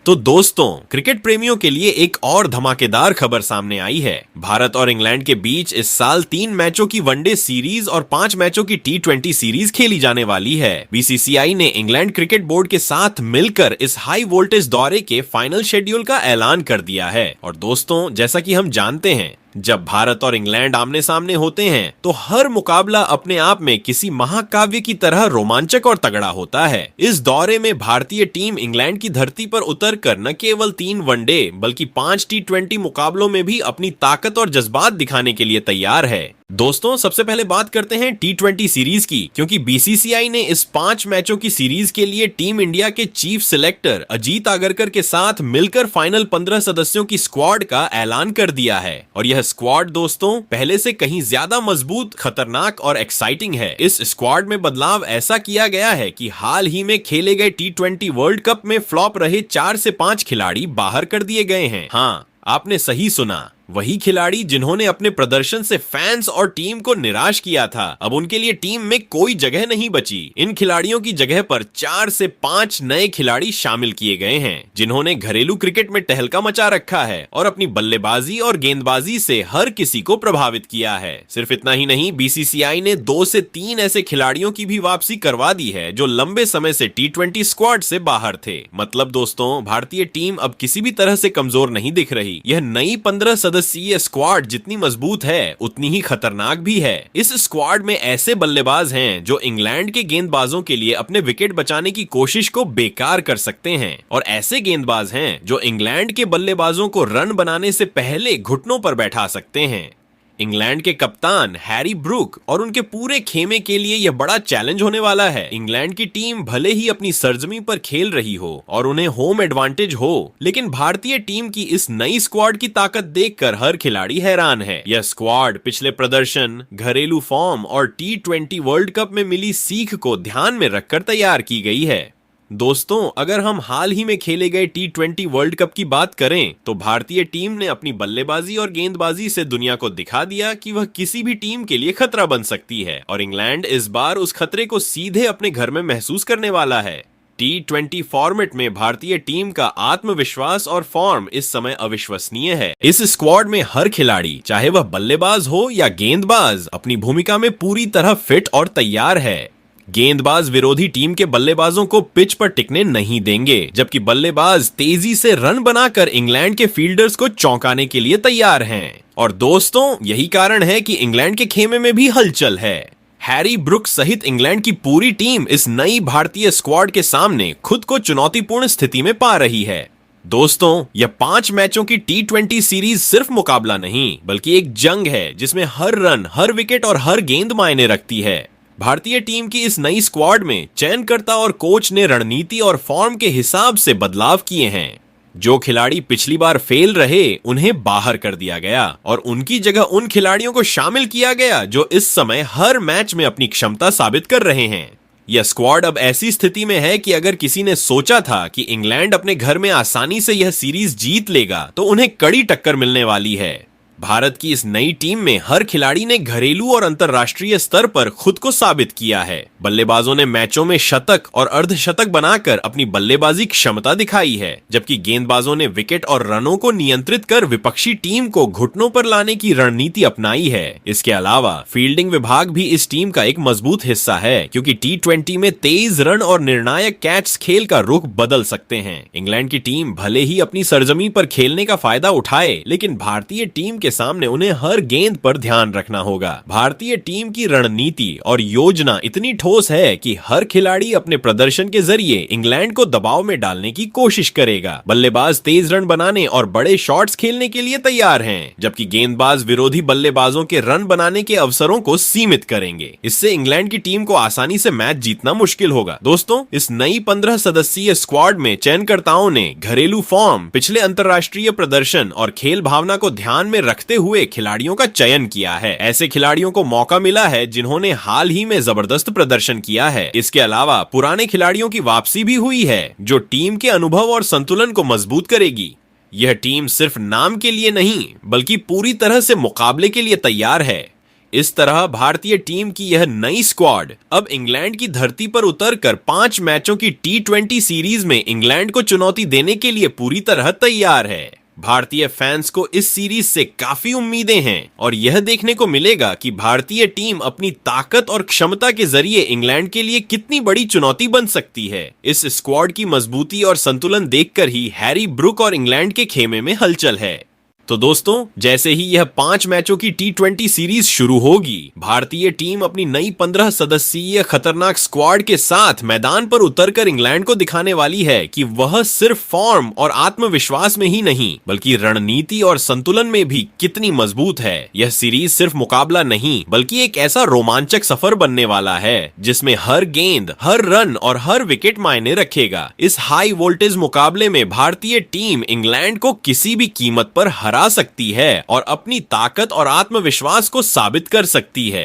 तो दोस्तों, क्रिकेट प्रेमियों के लिए एक और धमाकेदार खबर सामने आई है। भारत और इंग्लैंड के बीच इस साल 3 मैचों की वनडे सीरीज और 5 मैचों की T20 सीरीज खेली जाने वाली है। बीसीसीआई ने इंग्लैंड क्रिकेट बोर्ड के साथ मिलकर इस हाई वोल्टेज दौरे के फाइनल शेड्यूल का ऐलान कर दिया है। और दोस्तों, जैसा कि हम जानते हैं, जब भारत और इंग्लैंड आमने सामने होते हैं तो हर मुकाबला अपने आप में किसी महाकाव्य की तरह रोमांचक और तगड़ा होता है। इस दौरे में भारतीय टीम इंग्लैंड की धरती पर उतरकर न केवल 3 वनडे बल्कि 5 T20 मुकाबलों में भी अपनी ताकत और जज्बात दिखाने के लिए तैयार है। दोस्तों, सबसे पहले बात करते हैं T20 सीरीज की, क्योंकि बीसीसीआई ने इस 5 मैचों की सीरीज के लिए टीम इंडिया के चीफ सिलेक्टर अजीत आगरकर के साथ मिलकर फाइनल 15 सदस्यों की स्क्वाड का ऐलान कर दिया है। और यह स्क्वाड दोस्तों पहले से कहीं ज्यादा मजबूत, खतरनाक और एक्साइटिंग है। इस स्क्वाड में बदलाव ऐसा किया गया है कि हाल ही में खेले गए T20 वर्ल्ड कप में फ्लॉप रहे 4 से 5 खिलाड़ी बाहर कर दिए गए हैं। हाँ, आपने सही सुना, वही खिलाड़ी जिन्होंने अपने प्रदर्शन से फैंस और टीम को निराश किया था। अब उनके लिए टीम में कोई जगह नहीं बची। इन खिलाड़ियों की जगह पर 4 से 5 नए खिलाड़ी शामिल किए गए हैं, जिन्होंने घरेलू क्रिकेट में तहलका मचा रखा है और अपनी बल्लेबाजी और गेंदबाजी से हर किसी को प्रभावित किया है। सिर्फ इतना ही नहीं, बीसीसीआई ने 2 से 3 ऐसे खिलाड़ियों की भी वापसी करवा दी है जो लंबे समय से T20 स्क्वाड से बाहर थे। मतलब दोस्तों, भारतीय टीम अब किसी भी तरह से कमजोर नहीं दिख रही। यह नई 15 सदस्यीय स्क्वाड जितनी मजबूत है उतनी ही खतरनाक भी है। इस स्क्वाड में ऐसे बल्लेबाज हैं जो इंग्लैंड के गेंदबाजों के लिए अपने विकेट बचाने की कोशिश को बेकार कर सकते हैं, और ऐसे गेंदबाज हैं जो इंग्लैंड के बल्लेबाजों को रन बनाने से पहले घुटनों पर बैठा सकते हैं। इंग्लैंड के कप्तान हैरी ब्रूक और उनके पूरे खेमे के लिए यह बड़ा चैलेंज होने वाला है। इंग्लैंड की टीम भले ही अपनी सरजमी पर खेल रही हो और उन्हें होम एडवांटेज हो, लेकिन भारतीय टीम की इस नई स्क्वाड की ताकत देखकर हर खिलाड़ी हैरान है। यह स्क्वाड पिछले प्रदर्शन, घरेलू फॉर्म और T20 वर्ल्ड कप में मिली सीख को ध्यान में रखकर तैयार की गई है। दोस्तों, अगर हम हाल ही में खेले गए T20 वर्ल्ड कप की बात करें तो भारतीय टीम ने अपनी बल्लेबाजी और गेंदबाजी से दुनिया को दिखा दिया कि वह किसी भी टीम के लिए खतरा बन सकती है, और इंग्लैंड इस बार उस खतरे को सीधे अपने घर में महसूस करने वाला है। T20 फॉर्मेट में भारतीय टीम का आत्मविश्वास और फॉर्म इस समय अविश्वसनीय है। इस स्क्वाड में हर खिलाड़ी, चाहे वह बल्लेबाज हो या गेंदबाज, अपनी भूमिका में पूरी तरह फिट और तैयार है। गेंदबाज विरोधी टीम के बल्लेबाजों को पिच पर टिकने नहीं देंगे, जबकि बल्लेबाज तेजी से रन बनाकर इंग्लैंड के फील्डर्स को चौंकाने के लिए तैयार हैं। और दोस्तों, यही कारण है कि इंग्लैंड के खेमे में भी हलचल है। हैरी ब्रूक सहित इंग्लैंड की पूरी टीम इस नई भारतीय स्क्वाड के सामने खुद को चुनौतीपूर्ण स्थिति में पा रही है। दोस्तों, यह 5 मैचों की T20 सीरीज सिर्फ मुकाबला नहीं बल्कि एक जंग है जिसमें हर रन, हर विकेट और हर गेंद मायने रखती है। भारतीय टीम की इस नई स्क्वाड में चयनकर्ता और कोच ने रणनीति और फॉर्म के हिसाब से बदलाव किए हैं। जो खिलाड़ी पिछली बार फेल रहे उन्हें बाहर कर दिया गया और उनकी जगह उन खिलाड़ियों को शामिल किया गया जो इस समय हर मैच में अपनी क्षमता साबित कर रहे हैं। यह स्क्वाड अब ऐसी स्थिति में है कि अगर किसी ने सोचा था कि इंग्लैंड अपने घर में आसानी से यह सीरीज जीत लेगा तो उन्हें कड़ी टक्कर मिलने वाली है। भारत की इस नई टीम में हर खिलाड़ी ने घरेलू और अंतर्राष्ट्रीय स्तर पर खुद को साबित किया है। बल्लेबाजों ने मैचों में शतक और अर्धशतक बनाकर अपनी बल्लेबाजी क्षमता दिखाई है, जबकि गेंदबाजों ने विकेट और रनों को नियंत्रित कर विपक्षी टीम को घुटनों पर लाने की रणनीति अपनाई है। इसके अलावा फील्डिंग विभाग भी इस टीम का एक मजबूत हिस्सा है, क्योंकि T20 में तेज रन और निर्णायक कैच खेल का रुख बदल सकते हैं। इंग्लैंड की टीम भले ही अपनी सरजमी पर खेलने का फायदा उठाए, लेकिन भारतीय टीम के सामने उन्हें हर गेंद पर ध्यान रखना होगा। भारतीय टीम की रणनीति और योजना इतनी ठोस है कि हर खिलाड़ी अपने प्रदर्शन के जरिए इंग्लैंड को दबाव में डालने की कोशिश करेगा। बल्लेबाज तेज रन बनाने और बड़े शॉट्स खेलने के लिए तैयार हैं, जबकि गेंदबाज विरोधी बल्लेबाजों के रन बनाने के अवसरों को सीमित करेंगे। इससे इंग्लैंड की टीम को आसानी से मैच जीतना मुश्किल होगा। दोस्तों, इस नई 15 सदस्यीय स्क्वाड में चयनकर्ताओं ने घरेलू फॉर्म, पिछले अंतर्राष्ट्रीय प्रदर्शन और खेल भावना को ध्यान में रखते हुए खिलाड़ियों का चयन किया है। ऐसे खिलाड़ियों को मौका मिला है जिन्होंने हाल ही में जबरदस्त प्रदर्शन किया है। इसके अलावा पुराने खिलाड़ियों की वापसी भी हुई है, जो टीम के अनुभव और संतुलन को मजबूत करेगी। यह टीम सिर्फ नाम के लिए नहीं बल्कि पूरी तरह से मुकाबले के लिए तैयार है। इस तरह भारतीय टीम की यह नई स्क्वाड अब इंग्लैंड की धरती पर उतरकर 5 मैचों की T20 सीरीज में इंग्लैंड को चुनौती देने के लिए पूरी तरह तैयार है। भारतीय फैंस को इस सीरीज से काफी उम्मीदें हैं और यह देखने को मिलेगा कि भारतीय टीम अपनी ताकत और क्षमता के जरिए इंग्लैंड के लिए कितनी बड़ी चुनौती बन सकती है। इस स्क्वाड की मजबूती और संतुलन देखकर ही हैरी ब्रुक और इंग्लैंड के खेमे में हलचल है। तो दोस्तों, जैसे ही यह 5 मैचों की T20 सीरीज शुरू होगी, भारतीय टीम अपनी नई 15 सदस्यीय खतरनाक स्क्वाड के साथ मैदान पर उतरकर इंग्लैंड को दिखाने वाली है कि वह सिर्फ फॉर्म और आत्मविश्वास में ही नहीं बल्कि रणनीति और संतुलन में भी कितनी मजबूत है। यह सीरीज सिर्फ मुकाबला नहीं बल्कि एक ऐसा रोमांचक सफर बनने वाला है जिसमें हर गेंद, हर रन और हर विकेट मायने रखेगा। इस हाई वोल्टेज मुकाबले में भारतीय टीम इंग्लैंड को किसी भी कीमत पर हरा सकती है और अपनी ताकत और आत्मविश्वास को साबित कर सकती है।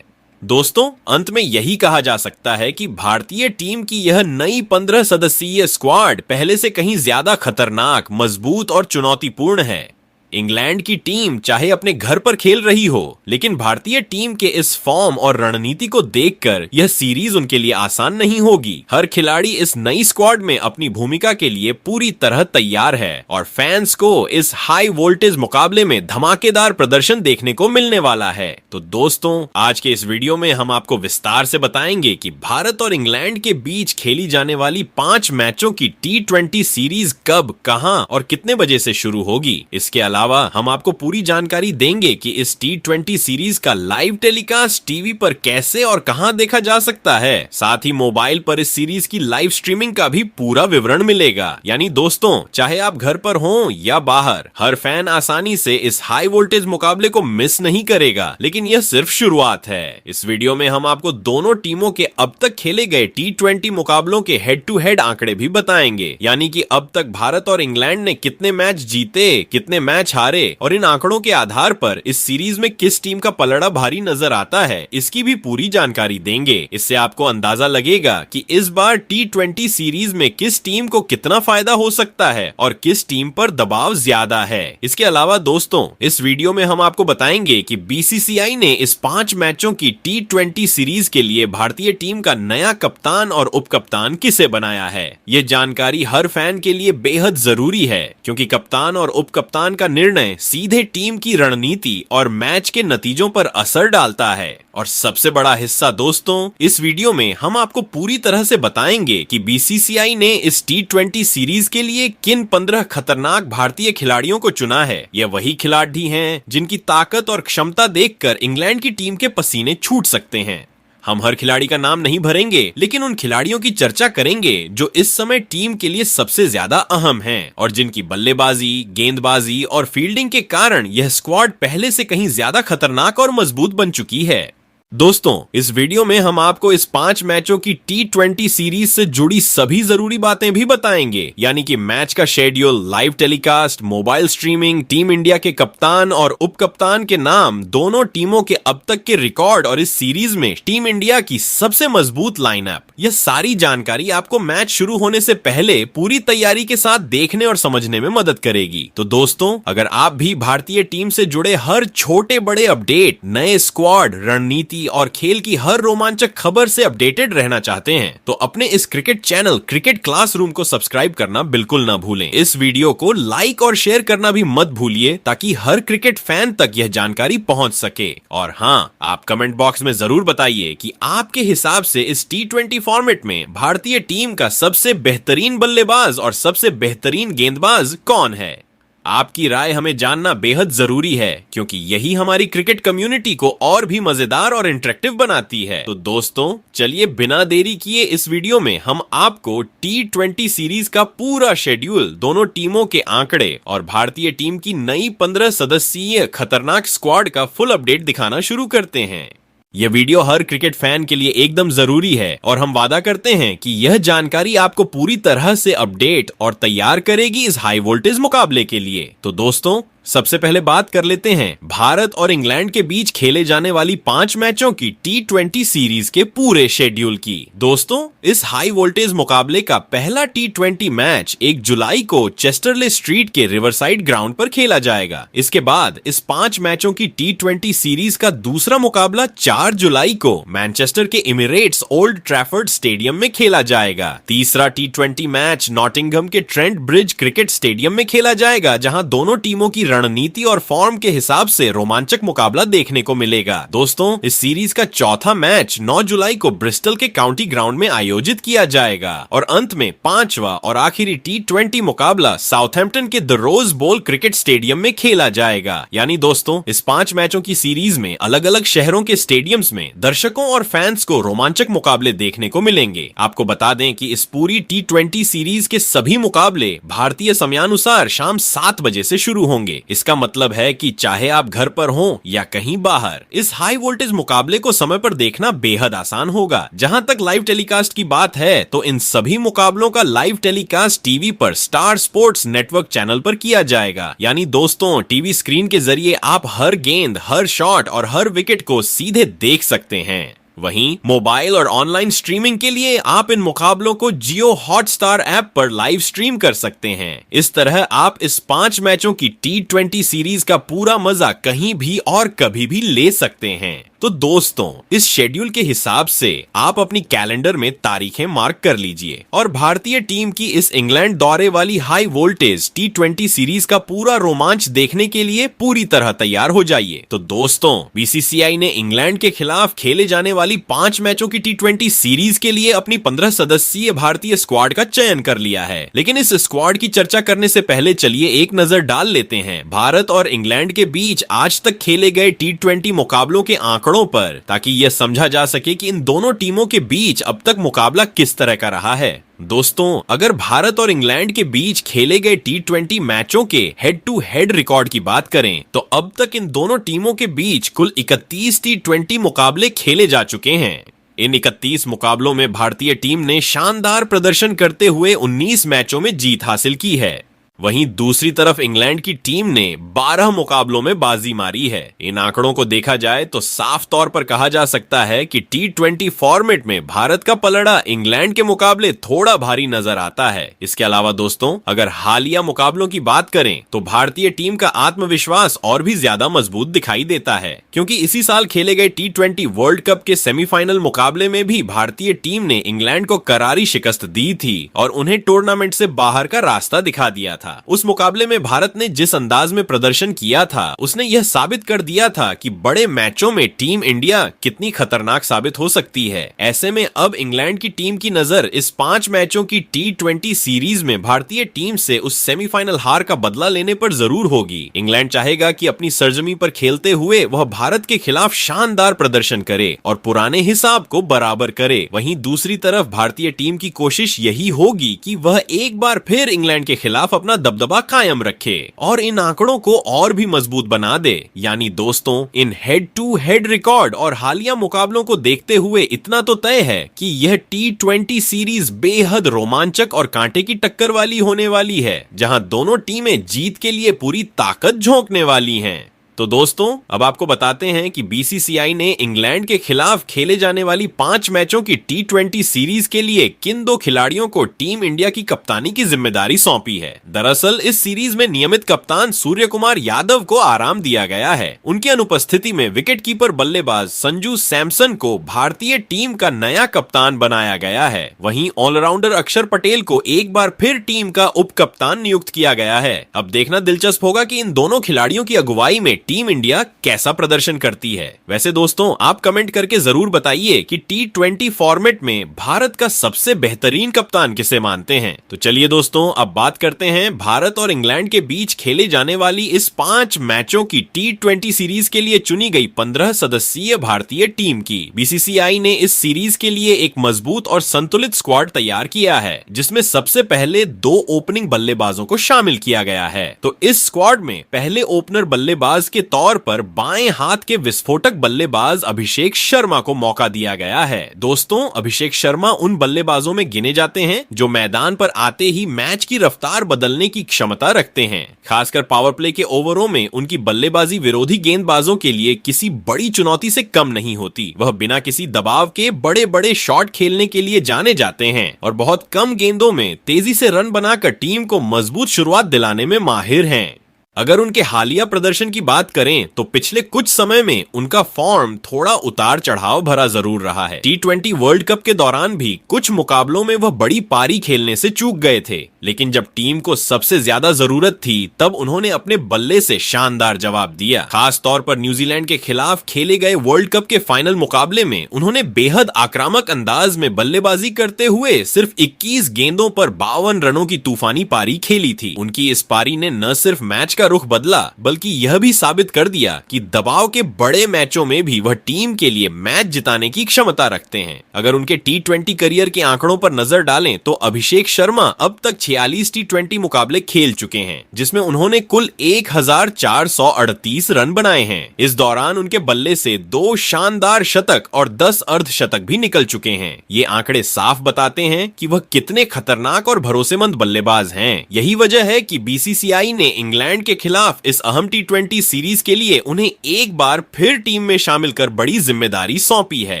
दोस्तों, अंत में यही कहा जा सकता है कि भारतीय टीम की यह नई 15 सदस्यीय स्क्वाड पहले से कहीं ज्यादा खतरनाक, मजबूत और चुनौतीपूर्ण है। इंग्लैंड की टीम चाहे अपने घर पर खेल रही हो, लेकिन भारतीय टीम के इस फॉर्म और रणनीति को देखकर यह सीरीज उनके लिए आसान नहीं होगी। हर खिलाड़ी इस नई स्क्वाड में अपनी भूमिका के लिए पूरी तरह तैयार है और फैंस को इस हाई वोल्टेज मुकाबले में धमाकेदार प्रदर्शन देखने को मिलने वाला है। तो दोस्तों, आज के इस वीडियो में हम आपको विस्तार से बताएंगे कि भारत और इंग्लैंड के बीच खेली जाने वाली 5 मैचों की T20 सीरीज कब, कहां और कितने बजे से शुरू होगी। इसके अलावा हम आपको पूरी जानकारी देंगे कि इस T20 सीरीज का लाइव टेलीकास्ट टीवी पर कैसे और कहां देखा जा सकता है। साथ ही मोबाइल पर इस सीरीज की लाइव स्ट्रीमिंग का भी पूरा विवरण मिलेगा। यानी दोस्तों, चाहे आप घर पर हों या बाहर, हर फैन आसानी से इस हाई वोल्टेज मुकाबले को मिस नहीं करेगा। लेकिन यह सिर्फ शुरुआत है। इस वीडियो में हम आपको दोनों टीमों के अब तक खेले गए T20 मुकाबलों के हेड टू हेड आंकड़े भी बताएंगे। यानी कि अब तक भारत और इंग्लैंड ने कितने मैच जीते, कितने मैच हारे और इन आंकड़ों के आधार पर इस सीरीज में किस टीम का पलड़ा भारी नजर आता है, इसकी भी पूरी जानकारी देंगे। इससे आपको अंदाजा लगेगा कि इस बार T20 सीरीज में किस टीम को कितना फायदा हो सकता है और किस टीम पर दबाव ज्यादा है। इसके अलावा दोस्तों, इस वीडियो में हम आपको बताएंगे कि BCCI ने इस 5 मैचों की T20 सीरीज के लिए भारतीय टीम का नया कप्तान और उप कप्तान किसे बनाया है। यह जानकारी हर फैन के लिए बेहद जरूरी है, क्योंकि कप्तान और उप कप्तान का निर्णय सीधे टीम की रणनीति और मैच के नतीजों पर असर डालता है। और सबसे बड़ा हिस्सा दोस्तों, इस वीडियो में हम आपको पूरी तरह से बताएंगे कि BCCI ने इस T20 सीरीज के लिए किन 15 खतरनाक भारतीय खिलाड़ियों को चुना है। यह वही खिलाड़ी हैं जिनकी ताकत और क्षमता देखकर इंग्लैंड की टीम के पसीने छूट सकते हैं। हम हर खिलाड़ी का नाम नहीं भरेंगे, लेकिन उन खिलाड़ियों की चर्चा करेंगे जो इस समय टीम के लिए सबसे ज्यादा अहम हैं और जिनकी बल्लेबाजी, गेंदबाजी और फील्डिंग के कारण यह स्क्वाड पहले से कहीं ज्यादा खतरनाक और मजबूत बन चुकी है। दोस्तों, इस वीडियो में हम आपको इस 5 मैचों की T20 सीरीज से जुड़ी सभी जरूरी बातें भी बताएंगे। यानी कि मैच का schedule, live telecast, mobile streaming, team India के कप्तान और उप कप्तान के नाम, दोनों टीमों के अब तक के रिकॉर्ड और इस सीरीज में टीम इंडिया की सबसे मजबूत लाइनअप। यह सारी जानकारी आपको मैच शुरू होने से पहले पूरी तैयारी के साथ देखने और समझने में मदद करेगी। तो दोस्तों, अगर आप भी भारतीय टीम से जुड़े हर छोटे बड़े अपडेट, नए स्क्वाड, रणनीति और खेल की हर रोमांचक खबर से अपडेटेड रहना चाहते हैं, तो अपने इस क्रिकेट चैनल क्रिकेट क्लासरूम को सब्सक्राइब करना बिल्कुल ना भूलें। इस वीडियो को लाइक और शेयर करना भी मत भूलिए, ताकि हर क्रिकेट फैन तक यह जानकारी पहुंच सके। और हाँ, आप कमेंट बॉक्स में जरूर बताइए कि आपके हिसाब से इस T20 फॉर्मेट में भारतीय टीम का सबसे बेहतरीन बल्लेबाज और सबसे बेहतरीन गेंदबाज कौन है। आपकी राय हमें जानना बेहद जरूरी है, क्योंकि यही हमारी क्रिकेट कम्युनिटी को और भी मजेदार और इंटरेक्टिव बनाती है। तो दोस्तों, चलिए बिना देरी किए इस वीडियो में हम आपको T20 सीरीज का पूरा शेड्यूल, दोनों टीमों के आंकड़े और भारतीय टीम की नई 15 सदस्यीय खतरनाक स्क्वाड का फुल अपडेट दिखाना शुरू करते हैं। यह वीडियो हर क्रिकेट फैन के लिए एकदम जरूरी है और हम वादा करते हैं कि यह जानकारी आपको पूरी तरह से अपडेट और तैयार करेगी इस हाई वोल्टेज मुकाबले के लिए। तो दोस्तों, सबसे पहले बात कर लेते हैं भारत और इंग्लैंड के बीच खेले जाने वाली 5 मैचों की T20 सीरीज के पूरे शेड्यूल की। दोस्तों, इस हाई वोल्टेज मुकाबले का पहला T20 मैच 1 जुलाई को चेस्टरले स्ट्रीट के रिवरसाइड ग्राउंड पर खेला जाएगा। इसके बाद इस 5 मैचों की T20 सीरीज का दूसरा मुकाबला 4 जुलाई को मैनचेस्टर के इमिरेट्स ओल्ड ट्रैफर्ड स्टेडियम में खेला जाएगा। तीसरा T20 मैच नॉटिंघम के ट्रेंट ब्रिज क्रिकेट स्टेडियम में खेला जाएगा, जहां दोनों टीमों की रणनीति और फॉर्म के हिसाब से रोमांचक मुकाबला देखने को मिलेगा। दोस्तों, इस सीरीज का चौथा मैच 9 जुलाई को ब्रिस्टल के काउंटी ग्राउंड में आयोजित किया जाएगा और अंत में 5वां और आखिरी T20 मुकाबला साउथहैम्पटन के द रोज बोल क्रिकेट स्टेडियम में खेला जाएगा। यानी दोस्तों, इस 5 मैचों की सीरीज में अलग अलग शहरों के स्टेडियम्स में दर्शकों और फैंस को रोमांचक मुकाबले देखने को मिलेंगे। आपको बता दें कि इस पूरी T20 सीरीज के सभी मुकाबले भारतीय समयानुसार शाम 7 बजे से शुरू होंगे। इसका मतलब है कि चाहे आप घर पर हों या कहीं बाहर, इस हाई वोल्टेज मुकाबले को समय पर देखना बेहद आसान होगा। जहां तक लाइव टेलीकास्ट की बात है, तो इन सभी मुकाबलों का लाइव टेलीकास्ट टीवी पर स्टार स्पोर्ट्स नेटवर्क चैनल पर किया जाएगा। यानी दोस्तों, टीवी स्क्रीन के जरिए आप हर गेंद, हर शॉट और हर विकेट को सीधे देख सकते हैं। वहीं मोबाइल और ऑनलाइन स्ट्रीमिंग के लिए आप इन मुकाबलों को जियो हॉटस्टार ऐप पर लाइव स्ट्रीम कर सकते हैं। इस तरह आप इस 5 मैचों की T20 सीरीज का पूरा मजा कहीं भी और कभी भी ले सकते हैं। तो दोस्तों, इस शेड्यूल के हिसाब से आप अपनी कैलेंडर में तारीखें मार्क कर लीजिए और भारतीय टीम की इस इंग्लैंड दौरे वाली हाई वोल्टेज T20 सीरीज का पूरा रोमांच देखने के लिए पूरी तरह तैयार हो जाइए। तो दोस्तों, बीसीसीआई ने इंग्लैंड के खिलाफ खेले जाने वाली 5 मैचों की T20 सीरीज के लिए अपनी 15 सदस्यीय भारतीय स्क्वाड का चयन कर लिया है। लेकिन इस स्क्वाड की चर्चा करने से पहले चलिए एक नजर डाल लेते हैं भारत और इंग्लैंड के बीच आज तक खेले गए T20 मुकाबलों के आंकड़ों पर, ताकि यह समझा जा सके कि इन दोनों टीमों के बीच अब तक मुकाबला किस तरह का रहा है। दोस्तों, अगर भारत और इंग्लैंड के बीच खेले गए T20 मैचों के हेड टू हेड रिकॉर्ड की बात करें, तो अब तक इन दोनों टीमों के बीच कुल 31 T20 मुकाबले खेले जा चुके हैं। इन 31 मुकाबलों में भारतीय टीम ने शानदार प्रदर्शन करते हुए 19 मैचों में जीत हासिल की है। वहीं दूसरी तरफ इंग्लैंड की टीम ने 12 मुकाबलों में बाजी मारी है। इन आंकड़ों को देखा जाए तो साफ तौर पर कहा जा सकता है कि T20 फॉर्मेट में भारत का पलड़ा इंग्लैंड के मुकाबले थोड़ा भारी नजर आता है। इसके अलावा दोस्तों, अगर हालिया मुकाबलों की बात करें तो भारतीय टीम का आत्मविश्वास और भी ज्यादा मजबूत दिखाई देता है, क्योंकि इसी साल खेले गए T20 वर्ल्ड कप के सेमीफाइनल मुकाबले में भी भारतीय टीम ने इंग्लैंड को करारी शिकस्त दी थी और उन्हें टूर्नामेंट से बाहर का रास्ता दिखा दिया था। उस मुकाबले में भारत ने जिस अंदाज में प्रदर्शन किया था, उसने यह साबित कर दिया था कि बड़े मैचों में टीम इंडिया कितनी खतरनाक साबित हो सकती है। ऐसे में अब इंग्लैंड की टीम की नजर इस 5 मैचों की T20 सीरीज में भारतीय टीम से उस सेमीफाइनल हार का बदला लेने पर जरूर होगी। इंग्लैंड चाहेगा कि अपनी सरजमी पर खेलते हुए वह भारत के खिलाफ शानदार प्रदर्शन करे और पुराने हिसाब को बराबर करे। वहीं दूसरी तरफ भारतीय टीम की कोशिश यही होगी कि वह एक बार फिर इंग्लैंड के खिलाफ अपना दबदबा कायम रखे और इन आंकड़ों को और भी मजबूत बना दे। यानी दोस्तों, इन हेड टू हेड रिकॉर्ड और हालिया मुकाबलों को देखते हुए इतना तो तय है कि यह T20 सीरीज बेहद रोमांचक और कांटे की टक्कर वाली होने वाली है, जहां दोनों टीमें जीत के लिए पूरी ताकत झोंकने वाली हैं। तो दोस्तों, अब आपको बताते हैं कि बीसीसीआई ने इंग्लैंड के खिलाफ खेले जाने वाली 5 मैचों की T20 सीरीज के लिए किन 2 खिलाड़ियों को टीम इंडिया की कप्तानी की जिम्मेदारी सौंपी है। दरअसल इस सीरीज में नियमित कप्तान सूर्य कुमार यादव को आराम दिया गया है। उनकी अनुपस्थिति में विकेटकीपर बल्लेबाज संजू सैमसन को भारतीय टीम का नया कप्तान बनाया गया है। वहीं ऑलराउंडर अक्षर पटेल को एक बार फिर टीम का उप कप्तान नियुक्त किया गया है। अब देखना दिलचस्प होगा कि इन दोनों खिलाड़ियों की अगुवाई में टीम इंडिया कैसा प्रदर्शन करती है। वैसे दोस्तों, आप कमेंट करके जरूर बताइए कि T20 फॉर्मेट में भारत का सबसे बेहतरीन कप्तान किसे मानते हैं। तो चलिए दोस्तों, अब बात करते हैं भारत और इंग्लैंड के बीच खेले जाने वाली इस 5 मैचों की T20 सीरीज के लिए चुनी गई 15 सदस्यीय भारतीय टीम की। बीसीसीआई ने इस सीरीज के लिए एक मजबूत और संतुलित स्क्वाड तैयार किया है, जिसमें सबसे पहले 2 ओपनिंग बल्लेबाजों को शामिल किया गया है। तो इस स्क्वाड में पहले ओपनर बल्लेबाज के तौर पर बाएं हाथ के विस्फोटक बल्लेबाज अभिषेक शर्मा को मौका दिया गया है। दोस्तों, अभिषेक शर्मा उन बल्लेबाजों में गिने जाते हैं जो मैदान पर आते ही मैच की रफ्तार बदलने की क्षमता रखते हैं। खासकर पावर प्ले के ओवरों में उनकी बल्लेबाजी विरोधी गेंदबाजों के लिए किसी बड़ी चुनौती से कम नहीं होती। वह बिना किसी दबाव के बड़े बड़े शॉट खेलने के लिए जाने जाते हैं और बहुत कम गेंदों में तेजी से रन बनाकर टीम को मजबूत शुरुआत दिलाने में माहिर हैं। अगर उनके हालिया प्रदर्शन की बात करें तो पिछले कुछ समय में उनका फॉर्म थोड़ा उतार चढ़ाव भरा जरूर रहा है। T20 वर्ल्ड कप के दौरान भी कुछ मुकाबलों में वह बड़ी पारी खेलने से चूक गए थे, लेकिन जब टीम को सबसे ज्यादा जरूरत थी तब उन्होंने अपने बल्ले से शानदार जवाब दिया। खास तौर पर न्यूजीलैंड के खिलाफ खेले गए वर्ल्ड कप के फाइनल मुकाबले में उन्होंने बेहद आक्रामक अंदाज में बल्लेबाजी करते हुए सिर्फ 21 गेंदों पर 52 रनों की तूफानी पारी खेली थी। उनकी इस पारी ने न सिर्फ मैच का रुख बदला बल्कि यह भी साबित कर दिया कि दबाव के बड़े मैचों में भी वह टीम के लिए मैच जिताने की क्षमता रखते हैं। अगर उनके T20 करियर के आंकड़ों पर नजर डालें तो अभिषेक शर्मा अब तक 46 T20 मुकाबले खेल चुके हैं, जिसमें उन्होंने कुल 1438 रन बनाए हैं। इस दौरान उनके बल्ले से 2 शानदार शतक और 10 अर्धशतक भी निकल चुके हैं। ये आंकड़े साफ बताते हैं कि वह कितने खतरनाक और भरोसेमंद बल्लेबाज हैं। यही वजह है कि BCCI ने इंग्लैंड के खिलाफ इस अहम T20 सीरीज के लिए उन्हें एक बार फिर टीम में शामिल कर बड़ी जिम्मेदारी सौंपी है।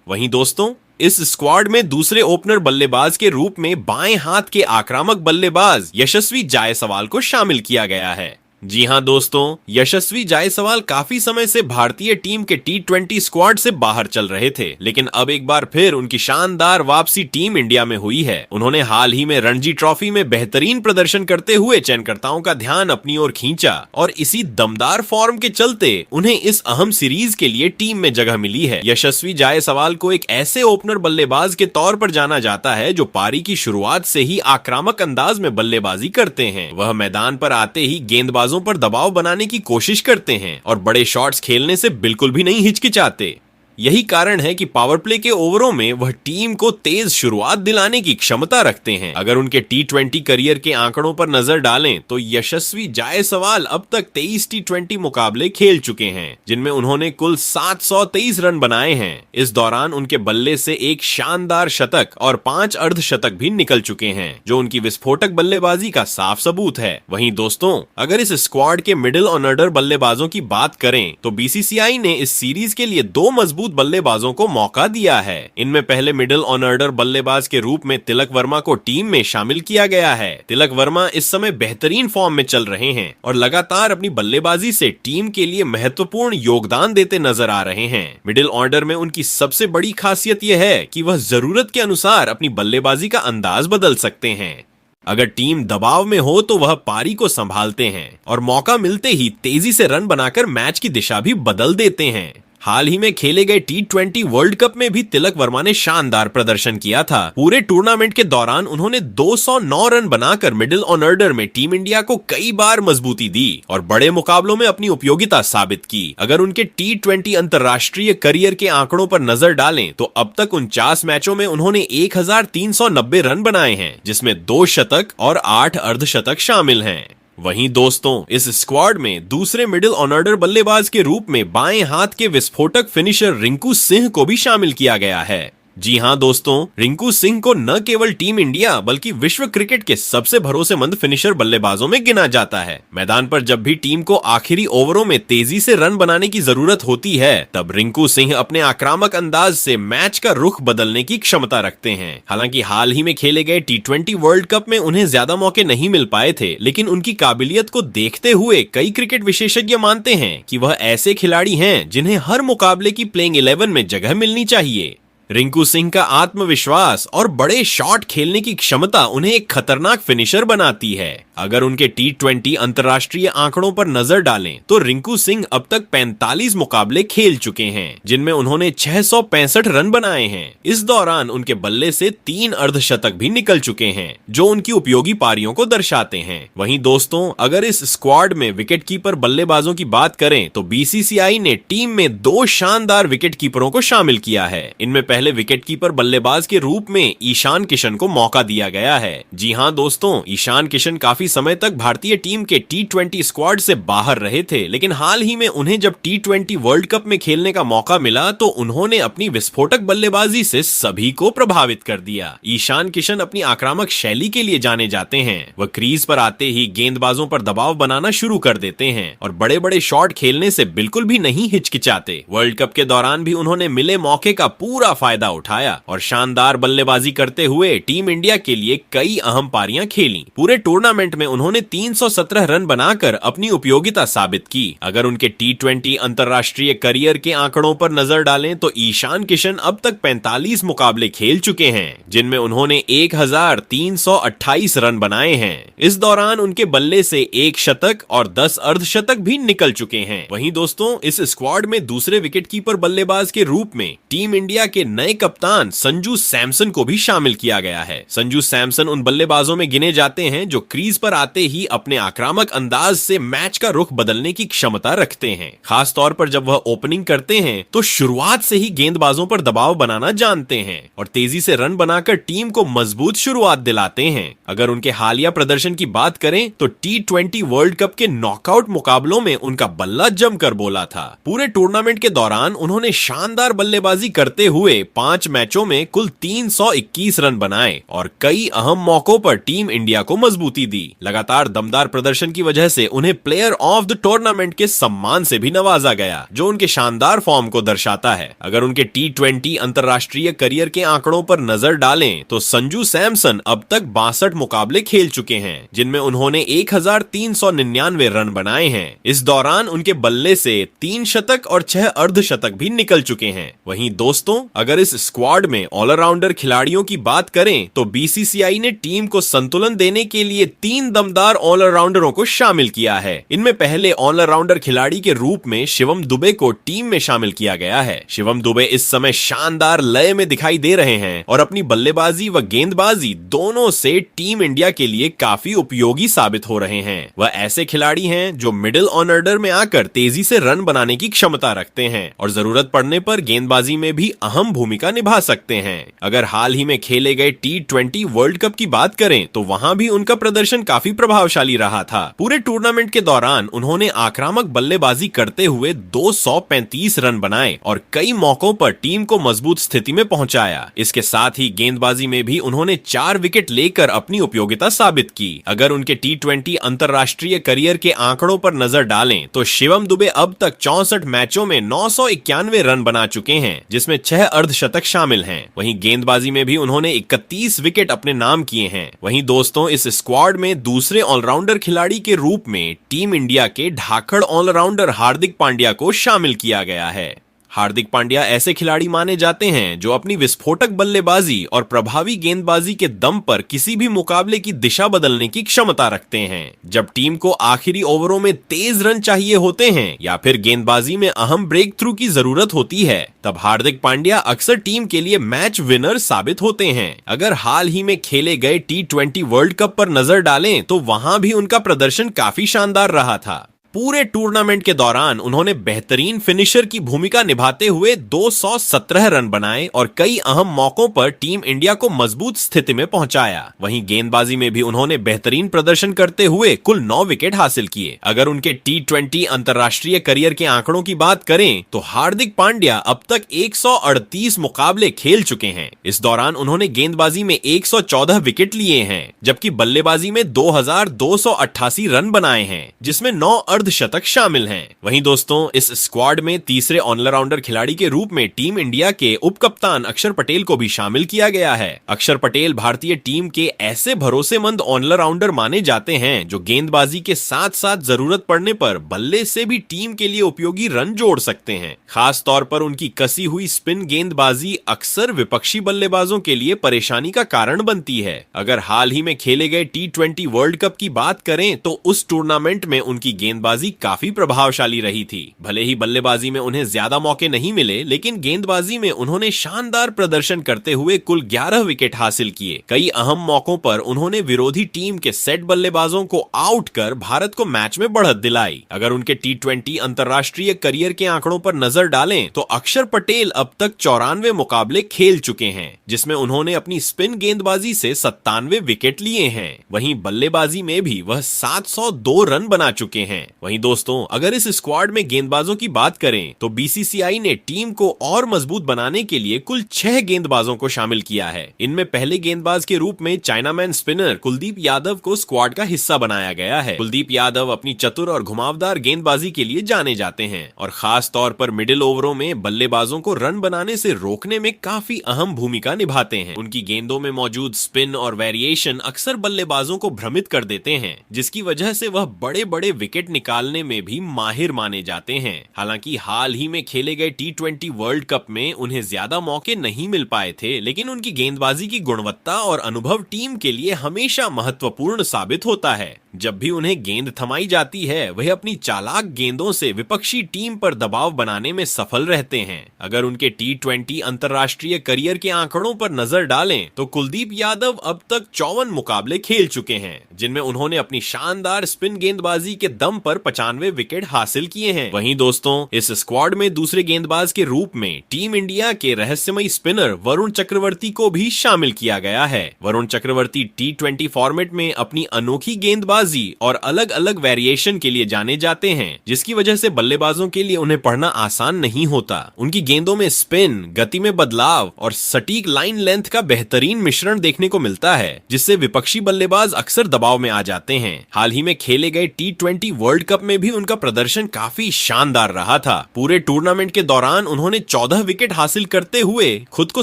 वहीं दोस्तों, इस स्क्वाड में दूसरे ओपनर बल्लेबाज के रूप में बाएं हाथ के आक्रामक बल्लेबाज यशस्वी जायसवाल को शामिल किया गया है। जी हां दोस्तों, यशस्वी जायसवाल काफी समय से भारतीय टीम के T20 स्क्वाड से बाहर चल रहे थे, लेकिन अब एक बार फिर उनकी शानदार वापसी टीम इंडिया में हुई है। उन्होंने हाल ही में रणजी ट्रॉफी में बेहतरीन प्रदर्शन करते हुए चयनकर्ताओं का ध्यान अपनी ओर खींचा और इसी दमदार फॉर्म के चलते उन्हें इस अहम सीरीज के लिए टीम में जगह मिली है। यशस्वी जायसवाल को एक ऐसे ओपनर बल्लेबाज के तौर पर जाना जाता है जो पारी की शुरुआत से ही आक्रामक अंदाज में बल्लेबाजी करते हैं। वह मैदान पर आते ही गेंदबाज पर दबाव बनाने की कोशिश करते हैं और बड़े शॉट्स खेलने से बिल्कुल भी नहीं हिचकिचाते। यही कारण है कि पावर प्ले के ओवरों में वह टीम को तेज शुरुआत दिलाने की क्षमता रखते हैं। अगर उनके T20 करियर के आंकड़ों पर नजर डालें तो यशस्वी जायसवाल अब तक 23 T20 मुकाबले खेल चुके हैं, जिनमें उन्होंने कुल 723 रन बनाए हैं। इस दौरान उनके बल्ले से एक शानदार शतक और 5 अर्धशतक भी निकल चुके हैं, जो उनकी विस्फोटक बल्लेबाजी का साफ सबूत है। वहीं दोस्तों, अगर इस स्क्वाड के मिडिल ऑर्डर बल्लेबाजों की बात करें तो BCCI ने इस सीरीज के लिए 2 मजबूत बल्लेबाजों को मौका दिया है। इनमें पहले मिडिल ऑर्डर बल्लेबाज के रूप में तिलक वर्मा को टीम में शामिल किया गया है। तिलक वर्मा इस समय बेहतरीन फॉर्म में चल रहे हैं और लगातार अपनी बल्लेबाजी से टीम के लिए महत्वपूर्ण योगदान देते नजर आ रहे हैं। मिडिल ऑर्डर में उनकी सबसे बड़ी खासियत यह है कि वह जरूरत के अनुसार अपनी बल्लेबाजी का अंदाज बदल सकते हैं। अगर टीम दबाव में हो तो वह पारी को संभालते हैं और मौका मिलते ही तेजी से रन बनाकर मैच की दिशा भी बदल देते हैं। हाल ही में खेले गए T20 वर्ल्ड कप में भी तिलक वर्मा ने शानदार प्रदर्शन किया था। पूरे टूर्नामेंट के दौरान उन्होंने 209 रन बनाकर मिडिल ऑर्डर में टीम इंडिया को कई बार मजबूती दी और बड़े मुकाबलों में अपनी उपयोगिता साबित की। अगर उनके T20 अंतर्राष्ट्रीय करियर के आंकड़ों पर नजर डालें तो अब तक 49 मैचों में उन्होंने 1390 रन बनाए हैं, जिसमें 2 शतक और 8 अर्धशतक शामिल हैं। वहीं दोस्तों, इस स्क्वाड में दूसरे मिडिल ऑर्डर बल्लेबाज के रूप में बाएं हाथ के विस्फोटक फिनिशर रिंकू सिंह को भी शामिल किया गया है। जी हां दोस्तों, रिंकू सिंह को न केवल टीम इंडिया बल्कि विश्व क्रिकेट के सबसे भरोसेमंद फिनिशर बल्लेबाजों में गिना जाता है। मैदान पर जब भी टीम को आखिरी ओवरों में तेजी से रन बनाने की जरूरत होती है, तब रिंकू सिंह अपने आक्रामक अंदाज से मैच का रुख बदलने की क्षमता रखते हैं। हालांकि हाल ही में खेले गए T20 वर्ल्ड कप में उन्हें ज्यादा मौके नहीं मिल पाए थे, लेकिन उनकी काबिलियत को देखते हुए कई क्रिकेट विशेषज्ञ मानते हैं कि वह ऐसे खिलाड़ी हैं जिन्हें हर मुकाबले की प्लेइंग 11 में जगह मिलनी चाहिए। रिंकू सिंह का आत्मविश्वास और बड़े शॉट खेलने की क्षमता उन्हें एक खतरनाक फिनिशर बनाती है। अगर उनके T20 अंतर्राष्ट्रीय आंकड़ों पर नजर डालें तो रिंकू सिंह अब तक 45 मुकाबले खेल चुके हैं, जिनमें उन्होंने 665 रन बनाए हैं। इस दौरान उनके बल्ले से 3 अर्धशतक भी निकल चुके हैं, जो उनकी उपयोगी पारियों को दर्शाते हैं। वहीं दोस्तों, अगर इस स्क्वाड में विकेटकीपर बल्लेबाजों की बात करें तो BCCI ने टीम में 2 शानदार विकेटकीपरों को शामिल किया है। इनमें पहले विकेटकीपर बल्लेबाज के रूप में ईशान किशन को मौका दिया गया है। जी हां दोस्तों, ईशान किशन काफी काफी समय तक भारतीय टीम के T20 स्क्वाड से बाहर रहे थे, लेकिन हाल ही में उन्हें जब T20 वर्ल्ड कप में खेलने का मौका मिला तो उन्होंने अपनी विस्फोटक बल्लेबाजी से सभी को प्रभावित कर दिया। ईशान किशन अपनी आक्रामक शैली के लिए जाने जाते हैं। वह क्रीज पर आते ही गेंदबाजों पर दबाव बनाना शुरू कर देते हैं और बड़े बड़े शॉट खेलने से बिल्कुल भी नहीं हिचकिचाते। वर्ल्ड कप के दौरान भी उन्होंने मिले मौके का पूरा फायदा उठाया और शानदार बल्लेबाजी करते हुए टीम इंडिया के लिए कई अहम पारियां खेली। पूरे टूर्नामेंट में उन्होंने 317 रन बनाकर अपनी उपयोगिता साबित की। अगर उनके T20 अंतरराष्ट्रीय करियर के आंकड़ों पर नजर डालें तो ईशान किशन अब तक 45 मुकाबले खेल चुके हैं, जिनमें उन्होंने 1328 रन बनाए हैं। इस दौरान उनके बल्ले से 1 शतक और 10 अर्धशतक भी निकल चुके हैं। वहीं दोस्तों, इस स्क्वाड में दूसरे विकेटकीपर बल्लेबाज के रूप में टीम इंडिया के नए कप्तान संजू सैमसन को भी शामिल किया गया है। संजू सैमसन उन बल्लेबाजों में गिने जाते हैं जो क्रीज पर आते ही अपने आक्रामक अंदाज से मैच का रुख बदलने की क्षमता रखते हैं। खास तौर पर जब वह ओपनिंग करते हैं तो शुरुआत से ही गेंदबाजों पर दबाव बनाना जानते हैं और तेजी से रन बनाकर टीम को मजबूत शुरुआत दिलाते हैं। अगर उनके हालिया प्रदर्शन की बात करें तो T20 वर्ल्ड कप के नॉकआउट मुकाबलों में उनका बल्ला जमकर बोला था। पूरे टूर्नामेंट के दौरान उन्होंने शानदार बल्लेबाजी करते हुए 5 मैचों में कुल 321 रन बनाए और कई अहम मौकों पर टीम इंडिया को मजबूती दी। लगातार दमदार प्रदर्शन की वजह से उन्हें प्लेयर ऑफ द टूर्नामेंट के सम्मान से भी नवाजा गया, जो उनके शानदार फॉर्म को दर्शाता है। अगर उनके T20 अंतरराष्ट्रीय करियर के आंकड़ों पर नजर डालें तो संजू सैमसन अब तक 62 मुकाबले खेल चुके हैं, जिनमें उन्होंने 1399 रन बनाए हैं। इस दौरान उनके बल्ले से 3 शतक और 6 अर्धशतक भी निकल चुके हैं। वहीं दोस्तों, अगर इस स्क्वाड में ऑलराउंडर खिलाड़ियों की बात करें तो BCCI ने टीम को संतुलन देने के लिए 3 दमदार ऑलराउंडरों को शामिल किया है। इनमें पहले ऑलराउंडर खिलाड़ी के रूप में शिवम दुबे को टीम में शामिल किया गया है। शिवम दुबे इस समय शानदार लय में दिखाई दे रहे हैं और अपनी बल्लेबाजी व गेंदबाजी दोनों से टीम इंडिया के लिए काफी उपयोगी साबित हो रहे हैं। वह ऐसे खिलाड़ी हैं जो मिडिल ऑर्डर में आकर तेजी से रन बनाने की क्षमता रखते हैं और जरूरत पड़ने पर गेंदबाजी में भी अहम भूमिका निभा सकते हैं। अगर हाल ही में खेले गए T20 वर्ल्ड कप की बात करें तो वहां भी उनका प्रदर्शन काफी प्रभावशाली रहा था। पूरे टूर्नामेंट के दौरान उन्होंने आक्रामक बल्लेबाजी करते हुए 235 रन बनाए और कई मौकों पर टीम को मजबूत स्थिति में पहुंचाया। इसके साथ ही गेंदबाजी में भी उन्होंने 4 विकेट लेकर अपनी उपयोगिता साबित की। अगर उनके T20 अंतरराष्ट्रीय करियर के आंकड़ों पर नजर डालें तो शिवम दुबे अब तक 64 मैचों में 991 रन बना चुके हैं, जिसमें 6 अर्धशतक शामिल हैं। वहीं गेंदबाजी में भी उन्होंने 31 विकेट अपने नाम किए हैं। वहीं दोस्तों, इस स्क्वाड में दूसरे ऑलराउंडर खिलाड़ी के रूप में टीम इंडिया के ढाकड़ ऑलराउंडर हार्दिक पांड्या को शामिल किया गया है। हार्दिक पांड्या ऐसे खिलाड़ी माने जाते हैं जो अपनी विस्फोटक बल्लेबाजी और प्रभावी गेंदबाजी के दम पर किसी भी मुकाबले की दिशा बदलने की क्षमता रखते हैं। जब टीम को आखिरी ओवरों में तेज रन चाहिए होते हैं या फिर गेंदबाजी में अहम ब्रेक थ्रू की जरूरत होती है, तब हार्दिक पांड्या अक्सर टीम के लिए मैच विनर साबित होते हैं। अगर हाल ही में खेले गए T20 वर्ल्ड कप पर नजर डालें तो वहां भी उनका प्रदर्शन काफी शानदार रहा था। पूरे टूर्नामेंट के दौरान उन्होंने बेहतरीन फिनिशर की भूमिका निभाते हुए 217 रन बनाए और कई अहम मौकों पर टीम इंडिया को मजबूत स्थिति में पहुंचाया। वहीं गेंदबाजी में भी उन्होंने बेहतरीन प्रदर्शन करते हुए कुल 9 विकेट हासिल किए। अगर उनके T20 अंतरराष्ट्रीय करियर के आंकड़ों की बात करें तो हार्दिक पांड्या अब तक 138 मुकाबले खेल चुके हैं। इस दौरान उन्होंने गेंदबाजी में 114 विकेट लिए हैं, जबकि बल्लेबाजी में 2288 रन बनाए हैं, जिसमें 9 अर्धशतक शामिल हैं। वहीं दोस्तों, इस स्क्वाड में तीसरे ऑलराउंडर खिलाड़ी के रूप में टीम इंडिया के उप कप्तान अक्षर पटेल को भी शामिल किया गया है। अक्षर पटेल भारतीय टीम के ऐसे भरोसेमंद ऑलराउंडर माने जाते हैं जो गेंदबाजी के साथ साथ जरूरत पड़ने पर बल्ले से भी टीम के लिए उपयोगी रन जोड़ सकते हैं। खास तौर पर उनकी कसी हुई स्पिन गेंदबाजी अक्सर विपक्षी बल्लेबाजों के लिए परेशानी का कारण बनती है। अगर हाल ही में खेले गए T20 वर्ल्ड कप की बात करें तो उस टूर्नामेंट में उनकी गेंदबाजी गेंदबाजी काफी प्रभावशाली रही थी। भले ही बल्लेबाजी में उन्हें ज्यादा मौके नहीं मिले, लेकिन गेंदबाजी में उन्होंने शानदार प्रदर्शन करते हुए कुल 11 विकेट हासिल किए। कई अहम मौकों पर उन्होंने विरोधी टीम के सेट बल्लेबाजों को आउट कर भारत को मैच में बढ़त दिलाई। अगर उनके T20 अंतर्राष्ट्रीय करियर के आंकड़ों पर नजर डालें तो अक्षर पटेल अब तक 94 मुकाबले खेल चुके हैं, जिसमें उन्होंने अपनी स्पिन गेंदबाजी से 97 विकेट लिए हैं। वहीं बल्लेबाजी में भी वह 702 रन बना चुके हैं। वहीं दोस्तों, अगर इस स्क्वाड में गेंदबाजों की बात करें तो बीसीसीआई ने टीम को और मजबूत बनाने के लिए कुल 6 गेंदबाजों को शामिल किया है। इनमें पहले गेंदबाज के रूप में चाइनामैन स्पिनर कुलदीप यादव को स्क्वाड का हिस्सा बनाया गया है। कुलदीप यादव अपनी चतुर और घुमावदार गेंदबाजी के लिए जाने जाते हैं और खास तौर पर मिडिल ओवरों में बल्लेबाजों को रन बनाने से रोकने में काफी अहम भूमिका निभाते हैं। उनकी गेंदों में मौजूद स्पिन और वेरिएशन अक्सर बल्लेबाजों को भ्रमित कर देते हैं, जिसकी वजह से वह बड़े बड़े विकेट निकालने में भी माहिर माने जाते हैं। हालांकि हाल ही में खेले गए T20 वर्ल्ड कप में उन्हें ज्यादा मौके नहीं मिल पाए थे, लेकिन उनकी गेंदबाजी की गुणवत्ता और अनुभव टीम के लिए हमेशा महत्वपूर्ण साबित होता है। जब भी उन्हें गेंद थमाई जाती है, वह अपनी चालाक गेंदों से विपक्षी टीम पर दबाव बनाने में सफल रहते हैं। अगर उनके T20 अंतर्राष्ट्रीय करियर के आंकड़ों पर नजर डालें तो कुलदीप यादव अब तक 54 मुकाबले खेल चुके हैं, जिनमें उन्होंने अपनी शानदार स्पिन गेंदबाजी के दम पर 95 विकेट हासिल किए हैं। वहीं दोस्तों, इस स्क्वाड में दूसरे गेंदबाज के रूप में टीम इंडिया के रहस्यमयी स्पिनर वरुण चक्रवर्ती को भी शामिल किया गया है। वरुण चक्रवर्ती T20 फॉर्मेट में अपनी अनोखी गेंदबाजी और अलग अलग वेरिएशन के लिए जाने जाते हैं, जिसकी वजह से बल्लेबाजों के लिए उन्हें पढ़ना आसान नहीं होता। उनकी गेंदों में स्पिन, गति में बदलाव और सटीक लाइन लेंथ का बेहतरीन मिश्रण देखने को मिलता है, जिससे विपक्षी बल्लेबाज अक्सर दबाव में आ जाते हैं। हाल ही में खेले गए T20 वर्ल्ड कप में भी उनका प्रदर्शन काफी शानदार रहा था। पूरे टूर्नामेंट के दौरान उन्होंने 14 विकेट हासिल करते हुए खुद को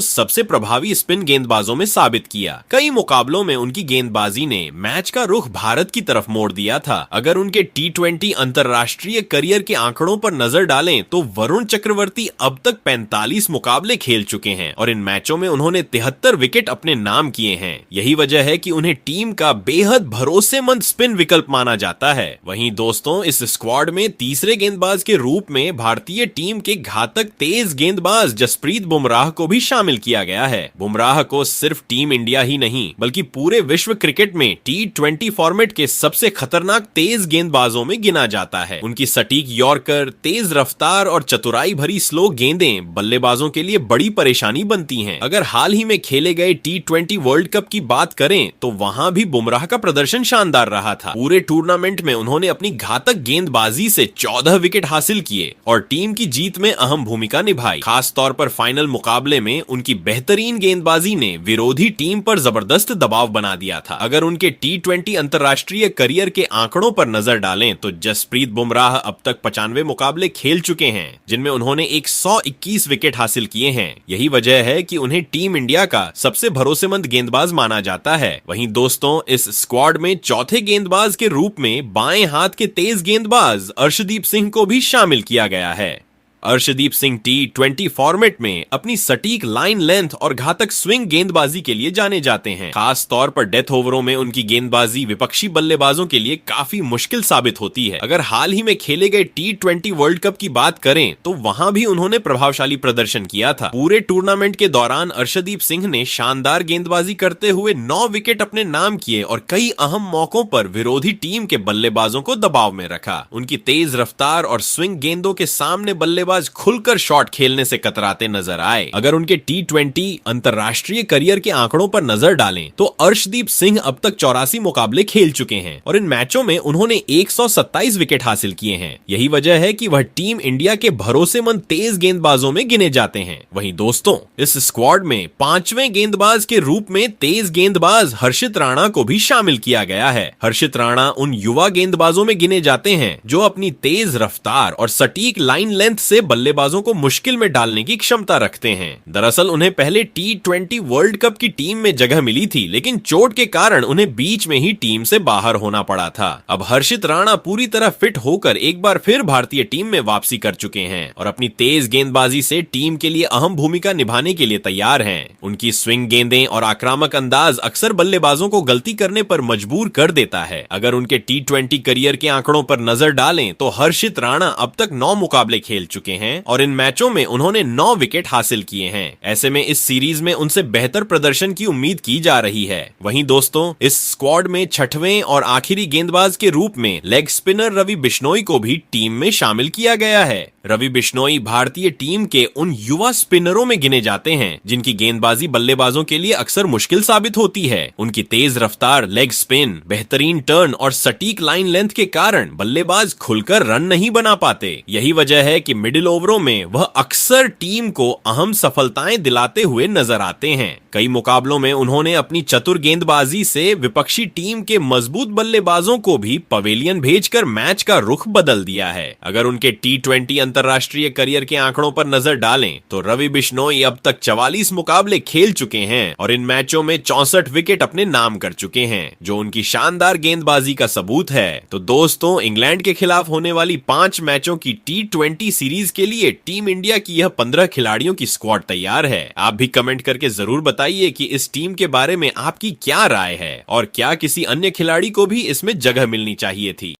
सबसे प्रभावी स्पिन गेंदबाजों में साबित किया। कई मुकाबलों में उनकी गेंदबाजी ने मैच का रुख भारत की तरफ मोड़ दिया था। अगर उनके T20 अंतर्राष्ट्रीय करियर के आंकड़ों पर नजर डालें तो वरुण चक्रवर्ती अब तक 45 मुकाबले खेल चुके हैं और इन मैचों में उन्होंने 73 विकेट अपने नाम किए हैं। यही वजह है कि उन्हें टीम का बेहद भरोसेमंद स्पिन विकल्प माना जाता है। वहीं दोस्तों, इस स्क्वाड में तीसरे गेंदबाज के रूप में भारतीय टीम के घातक तेज गेंदबाज जसप्रीत बुमराह को भी शामिल किया गया है। बुमराह को सिर्फ टीम इंडिया ही नहीं बल्कि पूरे विश्व क्रिकेट में T20 फॉर्मेट के सबसे खतरनाक तेज गेंदबाजों में गिना जाता है। उनकी सटीक यॉर्कर, तेज रफ्तार और चतुराई भरी स्लो गेंदें बल्लेबाजों के लिए बड़ी परेशानी बनती हैं। अगर हाल ही में खेले गए T20 वर्ल्ड कप की बात करें तो वहां भी बुमराह का प्रदर्शन शानदार रहा था। पूरे टूर्नामेंट में उन्होंने अपनी घातक गेंदबाजी से 14 विकेट हासिल किए और टीम की जीत में अहम भूमिका निभाई। खास तौर पर फाइनल मुकाबले में उनकी बेहतरीन गेंदबाजी ने विरोधी टीम पर जबरदस्त दबाव बना दिया था। अगर उनके T20 अंतर्राष्ट्रीय करियर के आंकड़ों पर नजर डालें तो जसप्रीत बुमराह अब तक 95 मुकाबले खेल चुके हैं, जिनमें उन्होंने 121 विकेट हासिल किए हैं। यही वजह है कि उन्हें टीम इंडिया का सबसे भरोसेमंद गेंदबाज माना जाता है। वहीं दोस्तों, इस स्क्वाड में चौथे गेंदबाज के रूप में बाएं हाथ के तेज गेंदबाज अर्शदीप सिंह को भी शामिल किया गया है। अर्शदीप सिंह T20 फॉर्मेट में अपनी सटीक लाइन लेंथ और घातक स्विंग गेंदबाजी के लिए जाने जाते हैं। खास तौर पर डेथ ओवरों में उनकी गेंदबाजी विपक्षी बल्लेबाजों के लिए काफी मुश्किल साबित होती है। अगर हाल ही में खेले गए T20 वर्ल्ड कप की बात करें तो वहां भी उन्होंने प्रभावशाली प्रदर्शन किया था। पूरे टूर्नामेंट के दौरान अर्शदीप सिंह ने शानदार गेंदबाजी करते हुए 9 विकेट अपने नाम किए और कई अहम मौकों पर विरोधी टीम के बल्लेबाजों को दबाव में रखा। उनकी तेज रफ्तार और स्विंग गेंदों के सामने बल्लेबाज खुलकर शॉट खेलने से कतराते नजर आए। अगर उनके T20 अंतर्राष्ट्रीय करियर के आंकड़ों पर नजर डालें तो अर्शदीप सिंह अब तक 84 मुकाबले खेल चुके हैं और इन मैचों में उन्होंने 127 विकेट हासिल किए हैं। यही वजह है कि वह टीम इंडिया के भरोसेमंद तेज गेंदबाजों में गिने जाते हैं। वहीं दोस्तों, इस स्क्वाड में 5वें गेंदबाज के रूप में तेज गेंदबाज हर्षित राणा को भी शामिल किया गया है। हर्षित राणा उन युवा गेंदबाजों में गिने जाते हैं जो अपनी तेज रफ्तार और सटीक लाइन लेंथ से से बल्लेबाजों को मुश्किल में डालने की क्षमता रखते हैं। दरअसल उन्हें पहले T20 वर्ल्ड कप की टीम में जगह मिली थी, लेकिन चोट के कारण उन्हें बीच में ही टीम से बाहर होना पड़ा था। अब हर्षित राणा पूरी तरह फिट होकर एक बार फिर भारतीय टीम में वापसी कर चुके हैं और अपनी तेज गेंदबाजी से टीम के लिए अहम भूमिका निभाने के लिए तैयार हैं। उनकी स्विंग गेंदें और आक्रामक अंदाज अक्सर बल्लेबाजों को गलती करने पर मजबूर कर देता है। अगर उनके T20 करियर के आंकड़ों पर नजर डालें तो हर्षित राणा अब तक 9 मुकाबले खेल चुके हैं और इन मैचों में उन्होंने 9 विकेट हासिल किए हैं। ऐसे में इस सीरीज में उनसे बेहतर प्रदर्शन की उम्मीद की जा रही है। वहीं दोस्तों, इस स्क्वाड में छठवें और आखिरी गेंदबाज के रूप में लेग स्पिनर रवि बिश्नोई को भी टीम में शामिल किया गया है। रवि बिश्नोई भारतीय टीम के उन युवा स्पिनरों में गिने जाते हैं जिनकी गेंदबाजी बल्लेबाजों के लिए अक्सर मुश्किल साबित होती है। उनकी तेज रफ्तार, लेग स्पिन, बेहतरीन टर्न और सटीक लाइन लेंथ के कारण बल्लेबाज खुलकर रन नहीं बना पाते। यही वजह है कि मिडिल ओवरों में वह अक्सर टीम को अहम सफलताएं दिलाते हुए नजर आते हैं। कई मुकाबलों में उन्होंने अपनी चतुर गेंदबाजी से विपक्षी टीम के मजबूत बल्लेबाजों को भी पवेलियन भेजकर मैच का रुख बदल दिया है। अगर उनके T20 अंतरराष्ट्रीय करियर के आंकड़ों पर नजर डालें तो रवि बिश्नोई अब तक 44 मुकाबले खेल चुके हैं और इन मैचों में 64 विकेट अपने नाम कर चुके हैं, जो उनकी शानदार गेंदबाजी का सबूत है। तो दोस्तों, इंग्लैंड के खिलाफ होने वाली 5 मैचों की T20 सीरीज के लिए टीम इंडिया की यह 15 खिलाड़ियों की स्क्वाड तैयार है। आप भी कमेंट करके जरूर बताइए कि इस टीम के बारे में आपकी क्या राय है और क्या किसी अन्य खिलाड़ी को भी इसमें जगह मिलनी चाहिए थी।